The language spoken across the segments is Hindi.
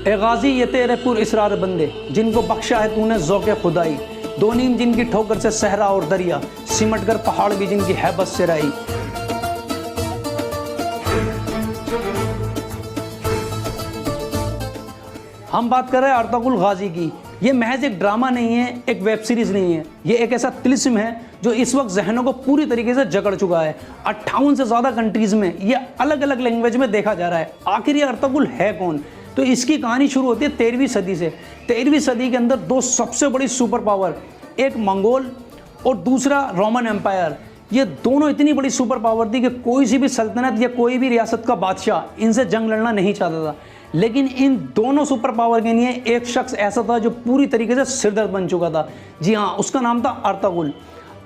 ए गाजी ये तेरे पुर इसरार बंदे, जिनको बख्शा है तूने ज़ौक़े खुदाई, दो नीम जिनकी ठोकर से सहरा और दरिया, सिमट कर पहाड़ भी जिनकी है बस से राई। हम बात कर रहे हैं अर्तुगरुल गाजी की। ये महज एक ड्रामा नहीं है, एक वेब सीरीज़ नहीं है, ये एक ऐसा तिलिस्म है जो इस वक्त जहनों को पूरी तरीके से जकड़ चुका है। 58 से ज़्यादा कंट्रीज़ में ये अलग अलग लैंग्वेज में देखा जा रहा है। आखिर ये अर्तुगरुल है कौन? तो इसकी कहानी शुरू होती है 13वीं सदी से। 13वीं सदी के अंदर दो सबसे बड़ी सुपर पावर, एक मंगोल और दूसरा रोमन एम्पायर, ये दोनों इतनी बड़ी सुपर पावर थी कि कोई सी भी सल्तनत या कोई भी रियासत का बादशाह इनसे जंग लड़ना नहीं चाहता था। लेकिन इन दोनों सुपर पावर के लिए एक शख्स ऐसा था जो पूरी तरीके से सिरदर्द बन चुका था। जी हाँ, उसका नाम था अर्तुगरुल।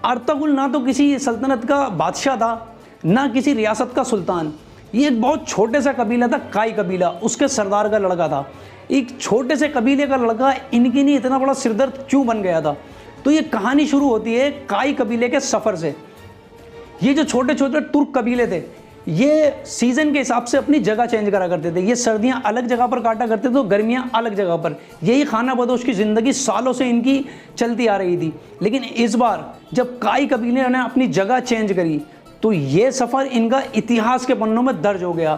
अर्तुगरुल ना तो किसी सल्तनत का बादशाह था, ना किसी रियासत का सुल्तान। ये एक बहुत छोटे सा कबीला था, काई कबीला, उसके सरदार का लड़का था। एक छोटे से कबीले का लड़का इनके लिए इतना बड़ा सिरदर्द क्यों बन गया था? तो ये कहानी शुरू होती है काई कबीले के सफ़र से। ये जो छोटे छोटे तुर्क कबीले थे, ये सीज़न के हिसाब से अपनी जगह चेंज करा करते थे। ये सर्दियां अलग जगह पर काटा करते थे तो गर्मियां अलग जगह पर। यही खाना बदोश की ज़िंदगी सालों से इनकी चलती आ रही थी। लेकिन इस बार जब काई कबीले ने अपनी जगह चेंज करी तो ये सफ़र इनका इतिहास के पन्नों में दर्ज हो गया।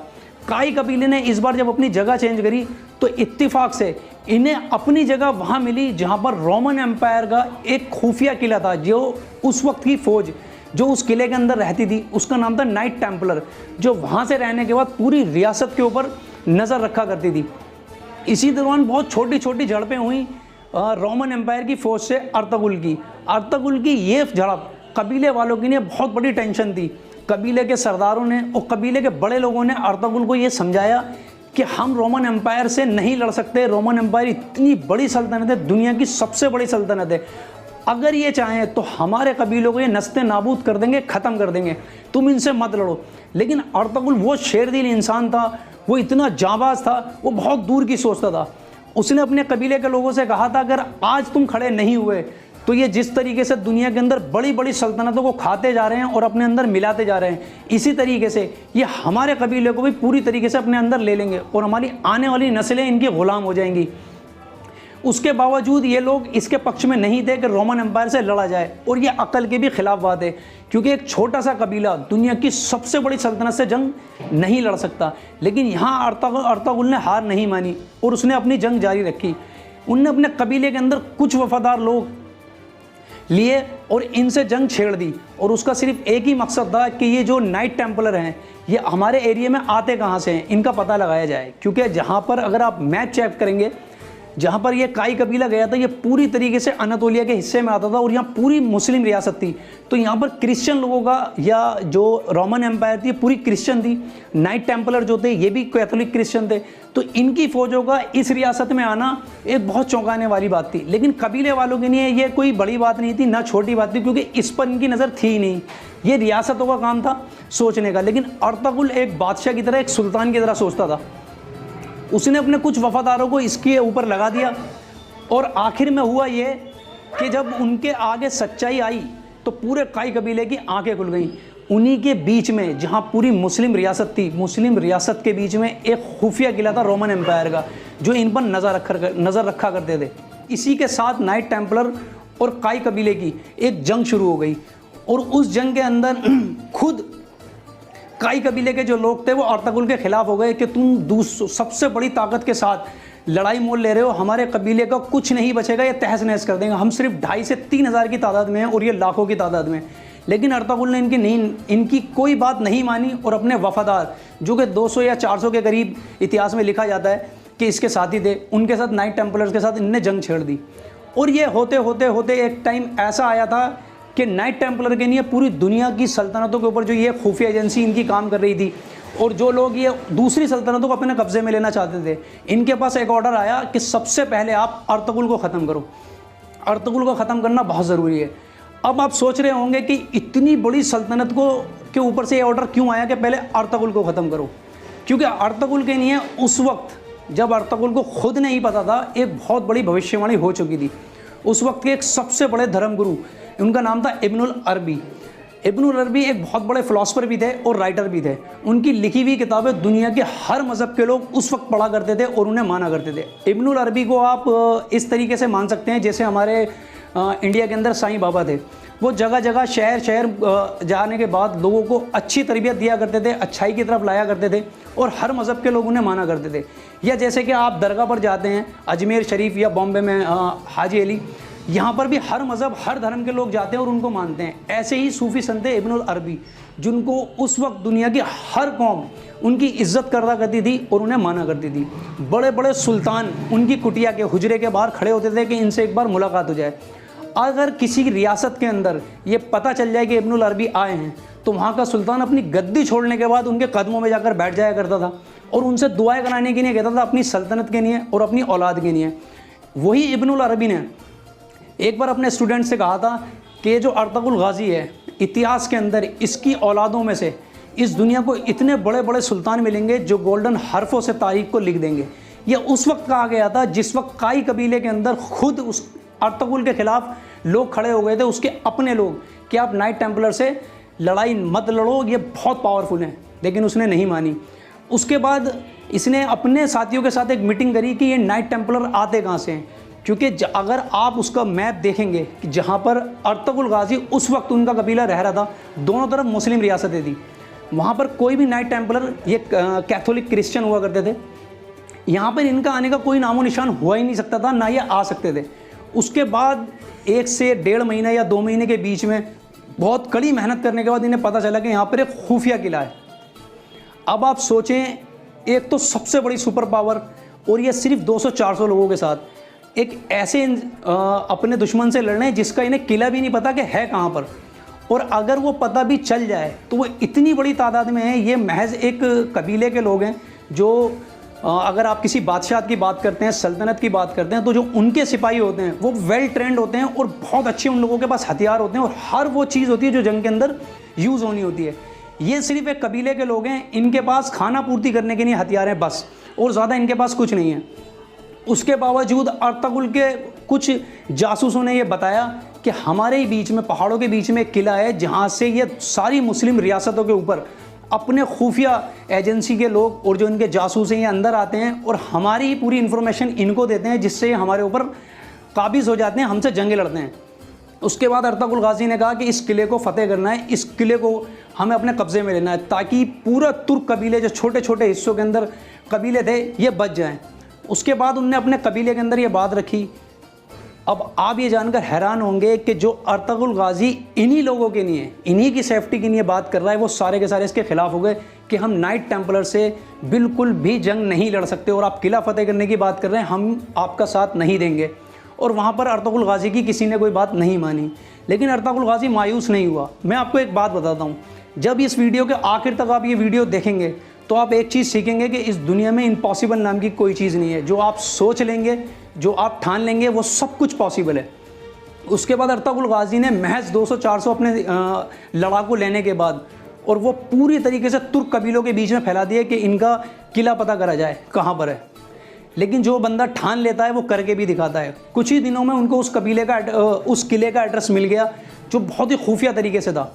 काई कबीले ने इस बार जब अपनी जगह चेंज करी तो इत्तिफाक से इन्हें अपनी जगह वहाँ मिली जहाँ पर रोमन एम्पायर का एक खुफिया किला था। जो उस वक्त की फ़ौज जो उस किले के अंदर रहती थी उसका नाम था नाइट टेम्पलर, जो वहाँ से रहने के बाद पूरी रियासत के ऊपर नज़र रखा करती थी। इसी दौरान बहुत छोटी छोटी झड़पें हुई रोमन एम्पायर की फ़ौज से अर्तुगरुल की। अर्तुगरुल की ये झड़प कबीले वालों के लिए बहुत बड़ी टेंशन थी। कबीले के सरदारों ने और कबीले के बड़े लोगों ने अर्तुगरुल को ये समझाया कि हम रोमन एम्पायर से नहीं लड़ सकते। रोमन एम्पायर इतनी बड़ी सल्तनत है, दुनिया की सबसे बड़ी सल्तनत है। अगर ये चाहें तो हमारे कबीलों को ये नस्ते नाबूद कर देंगे, ख़त्म कर देंगे, तुम इनसे मत लड़ो। लेकिन अर्तुगरुल वो शेरदिल इंसान था, वो इतना जाबाज था, वो बहुत दूर की सोचता था। उसने अपने कबीले के लोगों से कहा था अगर आज तुम खड़े नहीं हुए तो ये जिस तरीके से दुनिया के अंदर बड़ी बड़ी सल्तनतों को खाते जा रहे हैं और अपने अंदर मिलाते जा रहे हैं, इसी तरीके से ये हमारे कबीले को भी पूरी तरीके से अपने अंदर ले लेंगे और हमारी आने वाली नस्लें इनकी ग़ुलाम हो जाएंगी। उसके बावजूद ये लोग इसके पक्ष में नहीं थे कि रोमन एम्पायर से लड़ा जाए, और ये अकल के भी खिलाफ बात है क्योंकि एक छोटा सा कबीला दुनिया की सबसे बड़ी सल्तनत से जंग नहीं लड़ सकता। लेकिन यहाँ अर्तुगरुल ने हार नहीं मानी और उसने अपनी जंग जारी रखी। उनने अपने कबीले के अंदर कुछ वफादार लोग लिए और इनसे जंग छेड़ दी, और उसका सिर्फ एक ही मकसद था कि ये जो नाइट टेम्पलर हैं ये हमारे एरिया में आते कहाँ से हैं, इनका पता लगाया जाए। क्योंकि जहाँ पर अगर आप मैप चेक करेंगे, जहाँ पर ये काई कबीला गया था ये पूरी तरीके से अनातोलिया के हिस्से में आता था और यहाँ पूरी मुस्लिम रियासत थी। तो यहाँ पर क्रिश्चियन लोगों का, या जो रोमन एम्पायर थी पूरी क्रिश्चियन थी, नाइट टेम्पलर जो थे ये भी कैथोलिक क्रिश्चियन थे। तो इनकी फ़ौजों का इस रियासत में आना एक बहुत चौंकाने वाली बात थी। लेकिन कबीले वालों के लिए ये कोई बड़ी बात नहीं थी, ना छोटी बात थी, क्योंकि इस पर इनकी नज़र थी ही नहीं। ये रियासतों का काम था सोचने का। लेकिन अर्तुगरुल एक बादशाह की तरह, एक सुल्तान की तरह सोचता था। उसने अपने कुछ वफादारों को इसके ऊपर लगा दिया, और आखिर में हुआ ये कि जब उनके आगे सच्चाई आई तो पूरे काई कबीले की आंखें खुल गईं। उन्हीं के बीच में जहाँ पूरी मुस्लिम रियासत थी, मुस्लिम रियासत के बीच में एक खुफिया किला था रोमन एम्पायर का, जो इन पर नज़र रखा करते थे। इसी के साथ नाइट टेम्पलर और काई कबीले की एक जंग शुरू हो गई, और उस जंग के अंदर खुद काई कबीले के जो लोग थे वो अर्तुगरुल के खिलाफ हो गए कि तुम सबसे बड़ी ताकत के साथ लड़ाई मोल ले रहे हो, हमारे कबीले का कुछ नहीं बचेगा, ये तहस नहस कर देंगे। हम सिर्फ 2,500 से 3,000 की तादाद में हैं और ये लाखों की तादाद में। लेकिन अर्तुगरुल ने इनकी कोई बात नहीं मानी और अपने वफादार, जो कि 200 या 400 के करीब इतिहास में लिखा जाता है कि इसके साथी थे, उनके साथ नाइट टेम्पलर्स के साथ इनने जंग छेड़ दी। और ये होते होते होते एक टाइम ऐसा आया था कि नाइट टेम्पलर के लिए पूरी दुनिया की सल्तनतों के ऊपर जो ये खुफिया एजेंसी इनकी काम कर रही थी, और जो लोग ये दूसरी सल्तनतों को अपने कब्जे में लेना चाहते थे, इनके पास एक ऑर्डर आया कि सबसे पहले आप अर्तुगरुल को ख़त्म करो। अर्तुगरुल को ख़त्म करना बहुत ज़रूरी है। अब आप सोच रहे होंगे कि इतनी बड़ी सल्तनत के ऊपर से ये ऑर्डर क्यों आया कि पहले अर्तुगरुल को ख़त्म करो? क्योंकि अर्तुगरुल के लिए उस वक्त जब अर्तुगरुल को खुद नहीं पता था, एक बहुत बड़ी भविष्यवाणी हो चुकी थी। उस वक्त के एक सबसे बड़े धर्मगुरु, उनका नाम था इब्नुल अरबी। इब्नुल अरबी एक बहुत बड़े फ़िलासफ़र भी थे और राइटर भी थे। उनकी लिखी हुई किताबें दुनिया के हर मज़हब के लोग उस वक्त पढ़ा करते थे और उन्हें माना करते थे। इब्नुल अरबी को आप इस तरीके से मान सकते हैं जैसे हमारे इंडिया के अंदर साईं बाबा थे। वो जगह जगह शहर शहर जाने के बाद लोगों को अच्छी तरबियत दिया करते थे, अच्छाई की तरफ लाया करते थे और हर मज़हब के लोग उन्हें माना करते थे। या जैसे कि आप दरगाह पर जाते हैं अजमेर शरीफ या बॉम्बे में हाजी अली, यहाँ पर भी हर मज़हब हर धर्म के लोग जाते हैं और उनको मानते हैं। ऐसे ही सूफ़ी संत इब्नुल अरबी, जिनको उस वक्त दुनिया की हर कौम उनकी इज़्ज़त करता करती थी और उन्हें माना करती थी। बड़े बड़े सुल्तान उनकी कुटिया के हुजरे के बाहर खड़े होते थे कि इनसे एक बार मुलाकात हो जाए। अगर किसी रियासत के अंदर ये पता चल जाए कि इब्नुल अरबी आए हैं तो वहाँ का सुल्तान अपनी गद्दी छोड़ने के बाद उनके कदमों में जाकर बैठ जाया करता था और उनसे दुआएं कराने के लिए कहता था, अपनी सल्तनत के लिए और अपनी औलाद के लिए। वही इब्नुल अरबी ने एक बार अपने स्टूडेंट से कहा था कि जो अर्तुगरुल गाज़ी है, इतिहास के अंदर इसकी औलादों में से इस दुनिया को इतने बड़े बड़े सुल्तान मिलेंगे जो गोल्डन हरफों से तारीख को लिख देंगे। यह उस वक्त कहा गया था जिस वक्त काई कबीले के अंदर खुद उस अर्तुगरुल के ख़िलाफ़ लोग खड़े हो गए थे, उसके अपने लोग, कि आप नाइट टेम्पलर से लड़ाई मत लड़ो, ये बहुत पावरफुल हैं। लेकिन उसने नहीं मानी। उसके बाद इसने अपने साथियों के साथ एक मीटिंग करी कि ये नाइट टेम्पलर आते कहाँ से हैं, क्योंकि अगर आप उसका मैप देखेंगे कि जहाँ पर अर्तुगरुल गाज़ी उस वक्त उनका कबीला रह रहा था, दोनों तरफ मुस्लिम रियासतें थी, वहाँ पर कोई भी नाइट टेम्पलर, ये कैथोलिक क्रिश्चियन हुआ करते थे। यहाँ पर इनका आने का कोई नामो निशान हुआ ही नहीं सकता था, ना ये आ सकते थे। उसके बाद 1 से 1.5 महीना या 2 महीने के बीच में बहुत कड़ी मेहनत करने के बाद इन्हें पता चला कि यहाँ पर एक खुफिया किला है। अब आप सोचें, एक तो सबसे बड़ी सुपर पावर और ये सिर्फ 200-400 लोगों के साथ एक ऐसे अपने दुश्मन से लड़ रहे हैं जिसका इन्हें किला भी नहीं पता कि है कहाँ पर, और अगर वो पता भी चल जाए तो वो इतनी बड़ी तादाद में है। ये महज एक कबीले के लोग हैं जो अगर आप किसी बादशाह की बात करते हैं, सल्तनत की बात करते हैं, तो जो उनके सिपाही होते हैं वो वेल ट्रेंड होते हैं और बहुत अच्छे उन लोगों के पास हथियार होते हैं और हर वो चीज़ होती है जो जंग के अंदर यूज़ होनी होती है। ये सिर्फ एक कबीले के लोग हैं, इनके पास खाना पूर्ति करने के लिए हथियार हैं बस, और ज़्यादा इनके पास कुछ नहीं है। उसके बावजूद अर्तुगरुल के कुछ जासूसों ने ये बताया कि हमारे ही बीच में, पहाड़ों के बीच में एक किला है जहाँ से ये सारी मुस्लिम रियासतों के ऊपर अपने खुफिया एजेंसी के लोग और जो इनके जासूस हैं ये अंदर आते हैं और हमारी ही पूरी इन्फॉर्मेशन इनको देते हैं, जिससे ये हमारे ऊपर काबिज हो जाते हैं, हमसे जंगें लड़ते हैं। उसके बाद अर्तुगरुल गाज़ी ने कहा कि इस किले को फ़तेह करना है, इस किले को हमें अपने कब्ज़े में लेना है, ताकि पूरा तुर्क कबीले, जो छोटे छोटे हिस्सों के अंदर कबीले थे, ये बच जाएँ। उसके बाद उनने अपने कबीले के अंदर ये बात रखी। अब आप ये जानकर हैरान होंगे कि जो अर्तुगरुल गाज़ी इन्हीं लोगों के लिए, इन्हीं की सेफ्टी के लिए बात कर रहा है, वो सारे के सारे इसके खिलाफ हो गए कि हम नाइट टेम्पलर से बिल्कुल भी जंग नहीं लड़ सकते और आप किला फ़तेह करने की बात कर रहे हैं, हम आपका साथ नहीं देंगे। और वहाँ पर अर्तुगरुल गाज़ी की किसी ने कोई बात नहीं मानी। लेकिन अर्तुगरुल गाज़ी मायूस नहीं हुआ। मैं आपको एक बात बताता हूँ, जब इस वीडियो के आखिर तक आप ये वीडियो देखेंगे तो आप एक चीज़ सीखेंगे कि इस दुनिया में इम्पॉसिबल नाम की कोई चीज़ नहीं है। जो आप सोच लेंगे, जो आप ठान लेंगे, वो सब कुछ पॉसिबल है। उसके बाद अर्तुगरुल गाज़ी ने महज 200-400 अपने लड़ाकू लेने के बाद, और वो पूरी तरीके से तुर्क कबीलों के बीच में फैला दिया कि इनका किला पता करा जाए कहाँ पर है। लेकिन जो बंदा ठान लेता है वो करके भी दिखाता है। कुछ ही दिनों में उनको उस कबीले का उस किले का एड्रेस मिल गया जो बहुत ही खुफिया तरीके से था।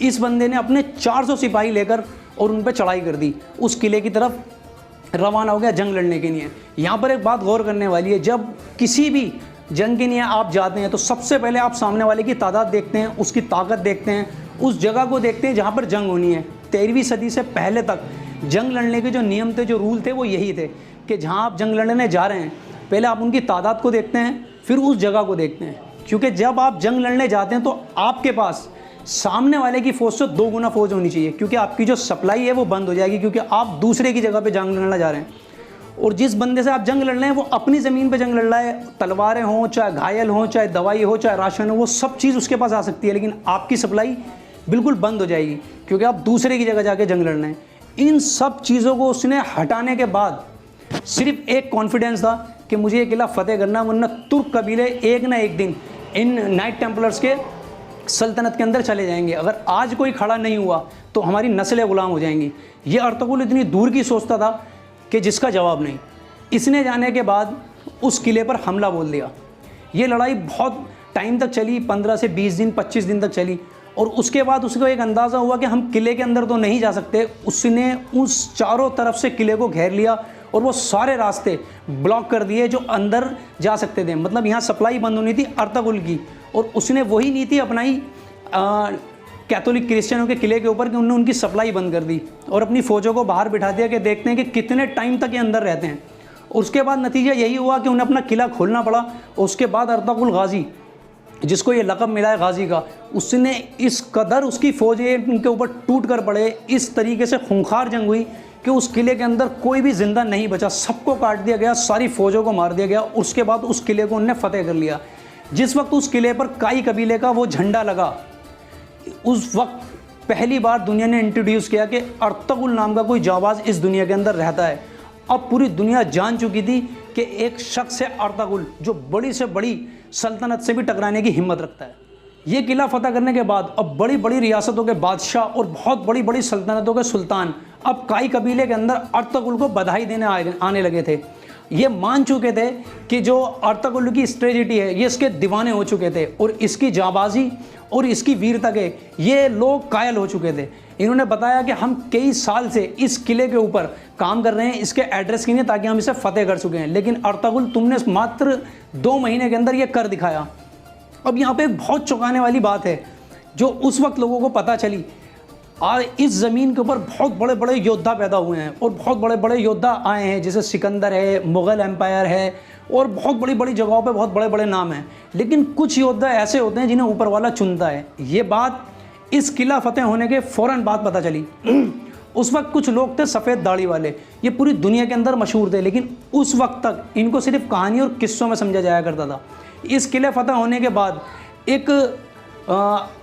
इस बंदे ने अपने 400 सिपाही लेकर और उन पर चढ़ाई कर दी, उस किले की तरफ रवाना हो गया जंग लड़ने के लिए। यहाँ पर एक बात गौर करने वाली है, जब किसी भी जंग के लिए आप जाते हैं तो सबसे पहले आप सामने वाले की तादाद देखते हैं, उसकी ताकत देखते हैं, उस जगह को देखते हैं जहाँ पर जंग होनी है। 13वीं सदी से पहले तक जंग लड़ने के जो नियम थे, जो रूल थे, वो यही थे कि जहाँ आप जंग लड़ने जा रहे हैं पहले आप उनकी तादाद को देखते हैं, फिर उस जगह को देखते हैं। क्योंकि जब आप जंग लड़ने जाते हैं तो आपके पास सामने वाले की फ़ौज से 2 गुना फ़ौज होनी चाहिए, क्योंकि आपकी जो सप्लाई है वो बंद हो जाएगी, क्योंकि आप दूसरे की जगह पे जंग लड़ना जा रहे हैं। और जिस बंदे से आप जंग लड़ रहे हैं वो अपनी ज़मीन पे जंग लड़ रहा है, तलवारें हों, चाहे घायल हों, चाहे दवाई हो, चाहे राशन हो, वो सब चीज़ उसके पास आ सकती है, लेकिन आपकी सप्लाई बिल्कुल बंद हो जाएगी क्योंकि आप दूसरे की जगह जाके जंग लड़ रहे हैं। इन सब चीज़ों को उसने हटाने के बाद सिर्फ एक कॉन्फिडेंस था कि मुझे ये किला फ़तेह करना, वरना तुर्क कबीले एक ना एक दिन इन नाइट टेम्पलर्स के सल्तनत के अंदर चले जाएंगे। अगर आज कोई खड़ा नहीं हुआ तो हमारी नस्लें गुलाम हो जाएंगी। ये अर्तुगरुल इतनी दूर की सोचता था कि जिसका जवाब नहीं। इसने जाने के बाद उस किले पर हमला बोल दिया। ये लड़ाई बहुत टाइम तक चली, 15 से 20 दिन, 25 दिन तक चली, और उसके बाद उसको एक अंदाज़ा हुआ कि हम किले के अंदर तो नहीं जा सकते। उसने उस चारों तरफ से किले को घेर लिया और वो सारे रास्ते ब्लॉक कर दिए जो अंदर जा सकते थे। मतलब यहाँ सप्लाई बंद होनी थी अर्तुगरुल की, और उसने वही नीति अपनाई कैथोलिक क्रिश्चियनों के किले के ऊपर कि उन्होंने उनकी सप्लाई बंद कर दी और अपनी फ़ौजों को बाहर बिठा दिया कि देखते हैं कि कितने टाइम तक ये अंदर रहते हैं। और उसके बाद नतीजा यही हुआ कि उन्हें अपना किला खोलना पड़ा। और उसके बाद अर्तुगरुल गाजी, जिसको ये लक़ब मिला है गाजी का, उसने इस कदर उसकी फ़ौजें उनके ऊपर टूट कर पड़े, इस तरीके से खूंखार जंग हुई कि उस किले के अंदर कोई भी ज़िंदा नहीं बचा, सबको काट दिया गया, सारी फ़ौजों को मार दिया गया। उसके बाद उस किले को उन्होंने फ़तेह कर लिया। जिस वक्त उस किले पर काई कबीले का वो झंडा लगा, उस वक्त पहली बार दुनिया ने इंट्रोड्यूस किया कि अर्तुगरुल नाम का कोई जाबाज इस दुनिया के अंदर रहता है। अब पूरी दुनिया जान चुकी थी कि एक शख्स है अर्तुगरुल जो बड़ी से बड़ी सल्तनत से भी टकराने की हिम्मत रखता है। ये किला फतह करने के बाद अब बड़ी बड़ी रियासतों के बादशाह और बहुत बड़ी बड़ी सल्तनतों के सुल्तान अब काई कबीले के अंदर अर्तुगरुल को बधाई देने आने लगे थे। ये मान चुके थे कि जो अर्तुगरुल की स्ट्रेटजी है ये इसके दीवाने हो चुके थे, और इसकी जाबाजी और इसकी वीरता के ये लोग कायल हो चुके थे। इन्होंने बताया कि हम कई साल से इस किले के ऊपर काम कर रहे हैं इसके एड्रेस के लिए, ताकि हम इसे फतेह कर चुके हैं, लेकिन अर्तुगरुल तुमने मात्र 2 महीने के अंदर ये कर दिखाया। अब यहाँ पे एक बहुत चौंकाने वाली बात है जो उस वक्त लोगों को पता चली। आज इस ज़मीन के ऊपर बहुत बड़े बड़े योद्धा पैदा हुए हैं और बहुत बड़े बड़े योद्धा आए हैं, जैसे सिकंदर है, मुग़ल एम्पायर है, और बहुत बड़ी बड़ी जगहों पे बहुत बड़े बड़े नाम हैं। लेकिन कुछ योद्धा ऐसे होते हैं जिन्हें ऊपर वाला चुनता है। ये बात इस किला फतेह होने के फ़ौरन बाद पता चली। उस वक्त कुछ लोग थे सफ़ेद दाढ़ी वाले, ये पूरी दुनिया के अंदर मशहूर थे, लेकिन उस वक्त तक इनको सिर्फ कहानी और किस्सों में समझा जाया करता था। इस किले फतेह होने के बाद एक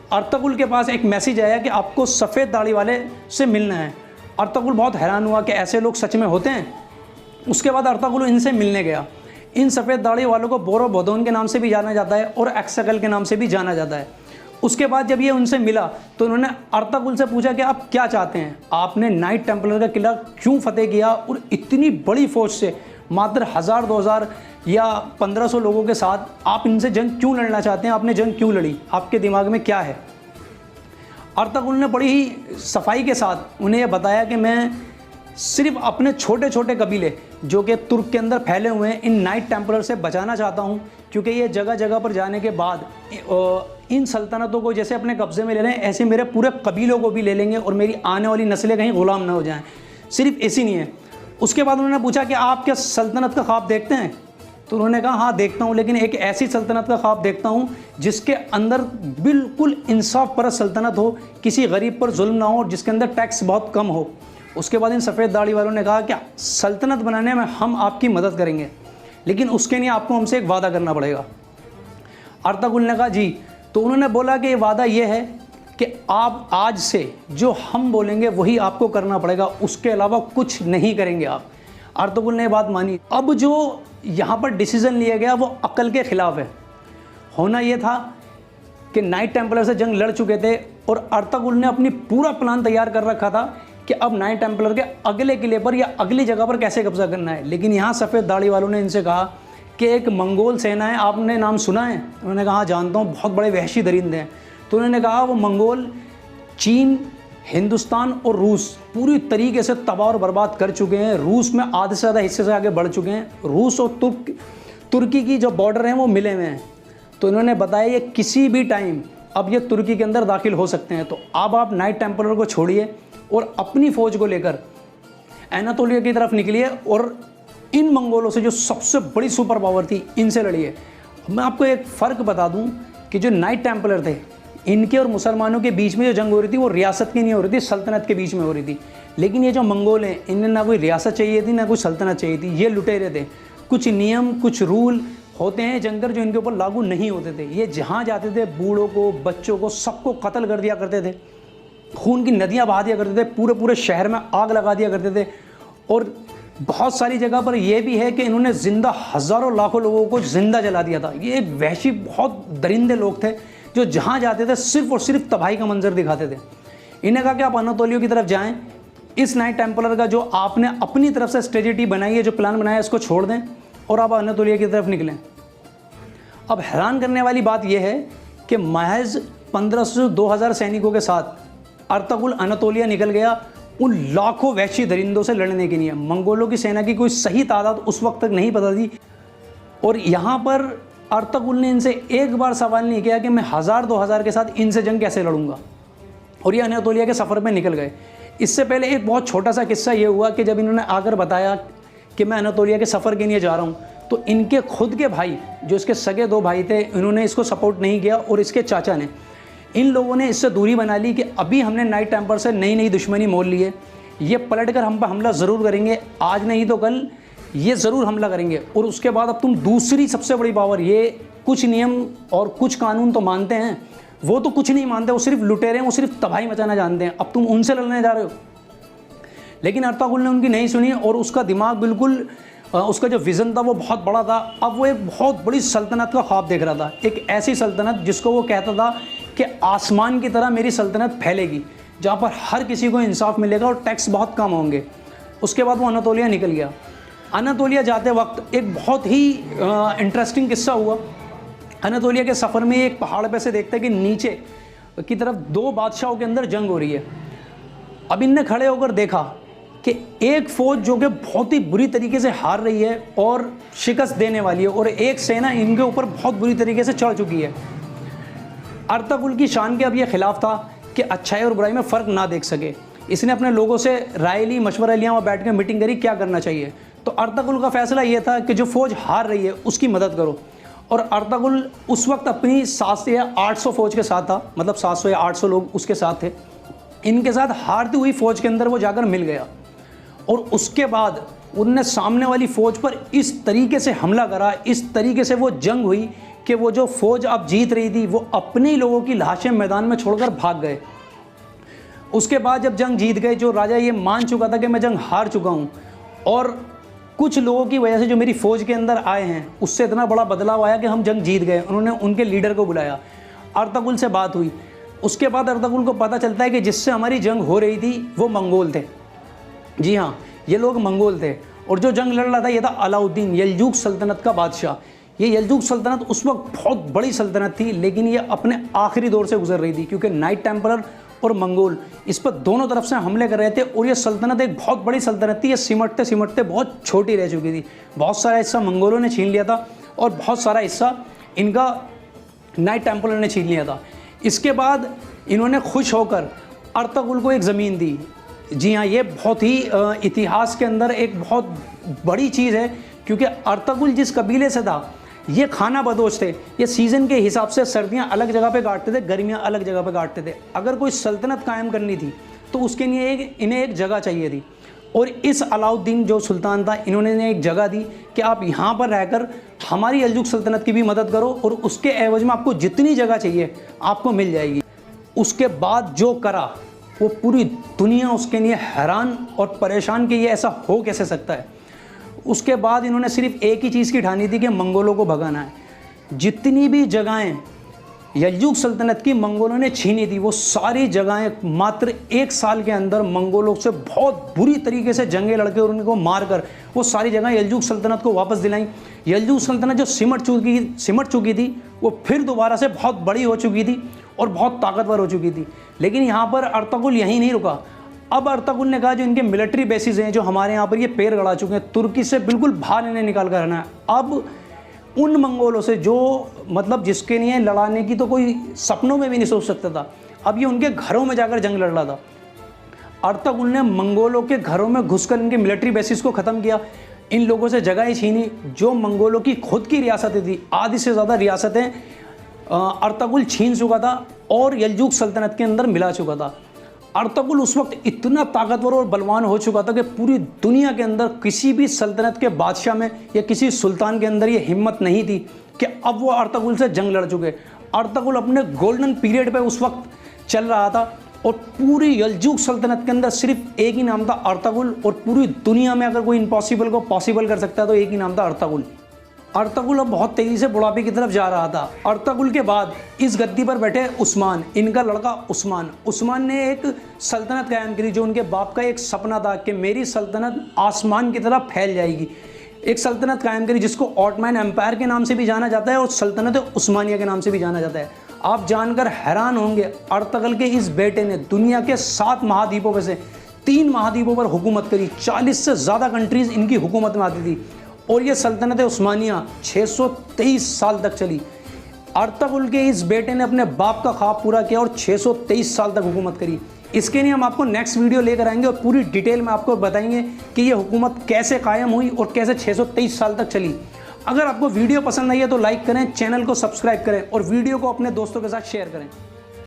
अर्तुगरुल के पास एक मैसेज आया कि आपको सफ़ेद दाढ़ी वाले से मिलना है। अर्तुगरुल बहुत हैरान हुआ कि ऐसे लोग सच में होते हैं। उसके बाद अर्तुगरुल इनसे मिलने गया। इन सफ़ेद दाढ़ी वालों को बोरो-बोदोन के नाम से भी जाना जाता है और एक्सकल के नाम से भी जाना जाता है। उसके बाद जब ये उनसे मिला तो उन्होंने अर्तुगरुल से पूछा कि आप क्या चाहते हैं, आपने नाइट टेम्पलर का किला क्यों फतेह किया, और इतनी बड़ी फ़ौज से मात्र 1000, 2000 या 1500 लोगों के साथ आप इनसे जंग क्यों लड़ना चाहते हैं, आपने जंग क्यों लड़ी, आपके दिमाग में क्या है। अर्तुगरुल ने बड़ी ही सफाई के साथ उन्हें यह बताया कि मैं सिर्फ अपने छोटे छोटे कबीले जो कि तुर्क के अंदर फैले हुए हैं इन नाइट टेम्पलर से बचाना चाहता हूं, क्योंकि ये जगह जगह पर जाने के बाद इन सल्तनतों को जैसे अपने कब्ज़े में ले रहे हैं ऐसे मेरे पूरे कबीलों को भी ले लेंगे और मेरी आने वाली नस्लें कहीं ग़ुलाम ना हो जाएं। सिर्फ ऐसी नहीं है। उसके बाद उन्होंने पूछा कि आप क्या सल्तनत का ख्वाब देखते हैं, तो उन्होंने कहा हाँ देखता हूँ, लेकिन एक ऐसी सल्तनत का ख्वाब देखता हूँ जिसके अंदर बिल्कुल इंसाफ परस्त सल्तनत हो, किसी गरीब पर जुल्म ना हो और जिसके अंदर टैक्स बहुत कम हो। उसके बाद इन सफ़ेद दाढ़ी वालों ने कहा कि सल्तनत बनाने में हम आपकी मदद करेंगे, लेकिन उसके लिए आपको हमसे एक वादा करना पड़ेगा। अर्तुगरुल ने कहा जी। तो उन्होंने बोला कि ये वादा ये है कि आप आज से जो हम बोलेंगे वही आपको करना पड़ेगा, उसके अलावा कुछ नहीं करेंगे आप। अर्तुगरुल ने बात मानी। अब जो यहाँ पर डिसीज़न लिया गया वो अक्ल के ख़िलाफ़ है। होना ये था कि नाइट टेम्पलर से जंग लड़ चुके थे और अर्तुगरुल ने अपनी पूरा प्लान तैयार कर रखा था कि अब नाइट टेम्पलर के अगले किले पर या अगली जगह पर कैसे कब्जा करना है। लेकिन यहाँ सफ़ेद दाढ़ी वालों ने इनसे कहा कि एक मंगोल सेना है, आपने नाम सुना है? उन्होंने कहा जानता हूँ, बहुत बड़े वहशी दरिंदे हैं। तो उन्होंने कहा वो मंगोल चीन, हिंदुस्तान और रूस पूरी तरीके से तबाह और बर्बाद कर चुके हैं। रूस में आधे से ज़्यादा हिस्से से आगे बढ़ चुके हैं। रूस और तुर्की की जो बॉर्डर हैं वो मिले हुए हैं। तो इन्होंने बताया ये किसी भी टाइम अब ये तुर्की के अंदर दाखिल हो सकते हैं। तो अब आप नाइट टेम्पलर को छोड़िए और अपनी फ़ौज को लेकर एनातोलिया की तरफ निकलिए और इन मंगोलों से जो सबसे बड़ी सुपर पावर थी इनसे लड़िए। मैं आपको एक फ़र्क बता दूं कि जो नाइट टेम्पलर थे इनके और मुसलमानों के बीच में जो जंग हो रही थी वो रियासत की नहीं हो रही थी, सल्तनत के बीच में हो रही थी। लेकिन ये जो मंगोल हैं इन्हें ना कोई रियासत चाहिए थी ना कोई सल्तनत चाहिए थी। ये लुटेरे थे। कुछ नियम कुछ रूल होते हैं जंगर जो इनके ऊपर लागू नहीं होते थे। ये जहाँ जाते थे बूढ़ों को, बच्चों को, सबको कत्ल कर दिया करते थे, खून की नदियाँ बहा दिया करते थे, पूरे पूरे शहर में आग लगा दिया करते थे। और बहुत सारी जगह पर यह भी है कि इन्होंने जिंदा हज़ारों लाखों लोगों को जिंदा जला दिया था। ये एक वहशी बहुत दरिंदे लोग थे जो जहाँ जाते थे सिर्फ और सिर्फ तबाही का मंजर दिखाते थे। इन्हें कहा कि आप अनातोलिया की तरफ जाएं, इस नाइट टेम्पलर का जो आपने अपनी तरफ से स्ट्रेटजी बनाई है, जो प्लान बनाया है, इसको छोड़ दें और आप अनातोलिया की तरफ निकलें। अब हैरान करने वाली बात यह है कि महज 1500 से 2000 सैनिकों के साथ अर्तुगरुल अनातोलिया निकल गया उन लाखों वहशी दरिंदों से लड़ने के लिए। मंगोलों की सेना की कोई सही तादाद उस वक्त तक नहीं पता थी। और यहाँ पर अर्तुगरुल ने इनसे एक बार सवाल नहीं किया कि मैं 1000-2000 के साथ इनसे जंग कैसे लड़ूंगा, और ये अनातोलिया के सफ़र में निकल गए। इससे पहले एक बहुत छोटा सा किस्सा ये हुआ कि जब इन्होंने आकर बताया कि मैं अनातोलिया के सफ़र के लिए जा रहा हूँ, तो इनके खुद के भाई, जो इसके सगे 2 भाई थे, इन्होंने इसको सपोर्ट नहीं किया, और इसके चाचा ने, इन लोगों ने इससे दूरी बना ली कि अभी हमने नाइट टेम्पर से नई नई दुश्मनी मोल ली है, ये पलट कर हम पर हमला ज़रूर करेंगे, आज नहीं तो कल ये ज़रूर हमला करेंगे। और उसके बाद अब तुम दूसरी सबसे बड़ी पावर, ये कुछ नियम और कुछ कानून तो मानते हैं, वो तो कुछ नहीं मानते, वो सिर्फ लुटेरे हैं, वो सिर्फ तबाही मचाना जानते हैं, अब तुम उनसे लड़ने जा रहे हो। लेकिन अर्तुगरुल ने उनकी नहीं सुनी, और उसका दिमाग बिल्कुल, उसका जो विज़न था वो बहुत बड़ा था। अब वो एक बहुत बड़ी सल्तनत का ख्वाब देख रहा था, एक ऐसी सल्तनत जिसको वो कहता था कि आसमान की तरह मेरी सल्तनत फैलेगी, जहाँ पर हर किसी को इंसाफ मिलेगा और टैक्स बहुत कम होंगे। उसके बाद वो अनातोलिया निकल गया। अनातोलिया जाते वक्त एक बहुत ही इंटरेस्टिंग किस्सा हुआ। अनातोलिया के सफ़र में एक पहाड़ पे से देखते हैं कि नीचे की तरफ 2 बादशाहों के अंदर जंग हो रही है। अब इनने खड़े होकर देखा कि एक फ़ौज जो कि बहुत ही बुरी तरीके से हार रही है और शिकस्त देने वाली है, और एक सेना इनके ऊपर बहुत बुरी तरीके से चढ़ चुकी है। अर्तुगरुल की शान के अब ये खिलाफ था कि अच्छाई और बुराई में फ़र्क ना देख सके। इसने अपने लोगों से राय ली, मशवरा लिया, वहाँ बैठ के मीटिंग करी क्या करना चाहिए। तो अर्तुगरुल का फैसला ये था कि जो फ़ौज हार रही है उसकी मदद करो। और अर्तुगरुल उस वक्त अपनी 700 या 800 फ़ौज के साथ था, मतलब 700 या 800 लोग उसके साथ थे। इनके साथ हारती हुई फ़ौज के अंदर वो जाकर मिल गया, और उसके बाद उनने सामने वाली फ़ौज पर इस तरीके से हमला करा, इस तरीके से वो जंग हुई कि वो जो फ़ौज अब जीत रही थी वो अपने लोगों की लाशें मैदान में छोड़कर भाग गए। उसके बाद जब जंग जीत गए, जो राजा ये मान चुका था कि मैं जंग हार चुका हूँ, और कुछ लोगों की वजह से जो मेरी फ़ौज के अंदर आए हैं उससे इतना बड़ा बदलाव आया कि हम जंग जीत गए, उन्होंने उनके लीडर को बुलाया, अर्तुगरुल से बात हुई। उसके बाद अर्तुगरुल को पता चलता है कि जिससे हमारी जंग हो रही थी वो मंगोल थे। जी हाँ, ये लोग मंगोल थे, और जो जंग लड़ रहा था ये था अलाउद्दीन, यलजुक सल्तनत का बादशाह। ये यलजुक सल्तनत उस वक्त बहुत बड़ी सल्तनत थी, लेकिन ये अपने आखिरी दौर से गुजर रही थी, क्योंकि नाइट टेम्परर और मंगोल इस पर दोनों तरफ से हमले कर रहे थे। और ये सल्तनत एक बहुत बड़ी सल्तनत थी, ये सिमटते सिमटते बहुत छोटी रह चुकी थी। बहुत सारा हिस्सा मंगोलों ने छीन लिया था, और बहुत सारा हिस्सा इनका नाइट टेम्पलर ने छीन लिया था। इसके बाद इन्होंने खुश होकर अर्तुगरुल को एक ज़मीन दी। जी हाँ, ये बहुत ही इतिहास के अंदर एक बहुत बड़ी चीज़ है, क्योंकि अर्तुगरुल जिस कबीले से था ये खाना बदोश थे। ये सीज़न के हिसाब से सर्दियाँ अलग जगह पे काटते थे, गर्मियाँ अलग जगह पे काटते थे। अगर कोई सल्तनत कायम करनी थी तो उसके लिए इन्हें एक जगह चाहिए थी, और इस अलाउद्दीन जो सुल्तान था, इन्होंने एक जगह दी कि आप यहाँ पर रहकर हमारी यलजुक सल्तनत की भी मदद करो, और उसके एवज में आपको जितनी जगह चाहिए आपको मिल जाएगी। उसके बाद जो करा वो पूरी दुनिया उसके लिए हैरान और परेशान कि ये ऐसा हो कैसे सकता है। उसके बाद इन्होंने सिर्फ एक ही चीज़ की ठानी थी कि मंगोलों को भगाना है। जितनी भी जगहें यलजुक सल्तनत की मंगोलों ने छीनी थी, वो सारी जगहें मात्र 1 साल के अंदर मंगोलों से बहुत बुरी तरीके से जंगे लड़के और उनको मारकर वो सारी जगह यलजुक सल्तनत को वापस दिलाई। यलजुक सल्तनत जो सिमट चुकी थी वो फिर दोबारा से बहुत बड़ी हो चुकी थी और बहुत ताकतवर हो चुकी थी। लेकिन यहाँ पर अर्तुगरुल यहीं नहीं रुका। अब अर्तुगरुल ने कहा जो इनके मिलिट्री बेसिस हैं, जो हमारे यहाँ पर ये पैर गड़ा चुके हैं, तुर्की से बिल्कुल बाहर इन्हें निकाल कर रहना है। अब उन मंगोलों से जो मतलब जिसके लिए लड़ाने की तो कोई सपनों में भी नहीं सोच सकता था, अब ये उनके घरों में जाकर जंग लड़ रहा था। अर्तुगरुल ने मंगोलों के घरों में घुसकर इनके मिलिट्री बेसिस को ख़त्म किया, इन लोगों से जगह छीनी। जो मंगोलों की खुद की रियासतें थी, आधी से ज़्यादा रियासतें अर्तुगरुल छीन चुका था और यलजुक सल्तनत के अंदर मिला चुका था। अर्तुगरुल उस वक्त इतना ताकतवर और बलवान हो चुका था कि पूरी दुनिया के अंदर किसी भी सल्तनत के बादशाह में या किसी सुल्तान के अंदर ये हिम्मत नहीं थी कि अब वो अर्तुगरुल से जंग लड़ चुके। अर्तुगरुल अपने गोल्डन पीरियड पे उस वक्त चल रहा था और पूरी यलजुक सल्तनत के अंदर सिर्फ एक ही नाम था अर्तुगरुल, और पूरी दुनिया में अगर कोई इम्पॉसिबल को पॉसिबल कर सकता है तो एक ही नाम था अर्तुगरुल। अर्तुगरुल अब बहुत तेज़ी से बुढ़ापे की तरफ जा रहा था। अर्तुगरुल के बाद इस गद्दी पर बैठे उस्मान, इनका लड़का उस्मान ने एक सल्तनत कायम की जो उनके बाप का एक सपना था कि मेरी सल्तनत आसमान की तरफ फैल जाएगी। एक सल्तनत कायम करी जिसको ऑटोमन एम्पायर के नाम से भी जाना जाता है और सल्तनत उस्मानिया के नाम से भी जाना जाता है। आप जानकर हैरान होंगे, अर्तगल के इस बेटे ने दुनिया के 7 महाद्वीपों में से 3 महाद्वीपों पर हुकूमत करी। 40 से ज़्यादा कंट्रीज़ इनकी हुकूमत में आती थी और ये सल्तनत उस्मानिया 623 साल तक चली। अर्तगुल के इस बेटे ने अपने बाप का ख्वाब पूरा किया और 623 साल तक हुकूमत करी। इसके लिए हम आपको नेक्स्ट वीडियो लेकर आएंगे और पूरी डिटेल में आपको बताएंगे कि ये हुकूमत कैसे कायम हुई और कैसे 623 साल तक चली। अगर आपको वीडियो पसंद आई है तो लाइक करें, चैनल को सब्सक्राइब करें और वीडियो को अपने दोस्तों के साथ शेयर करें।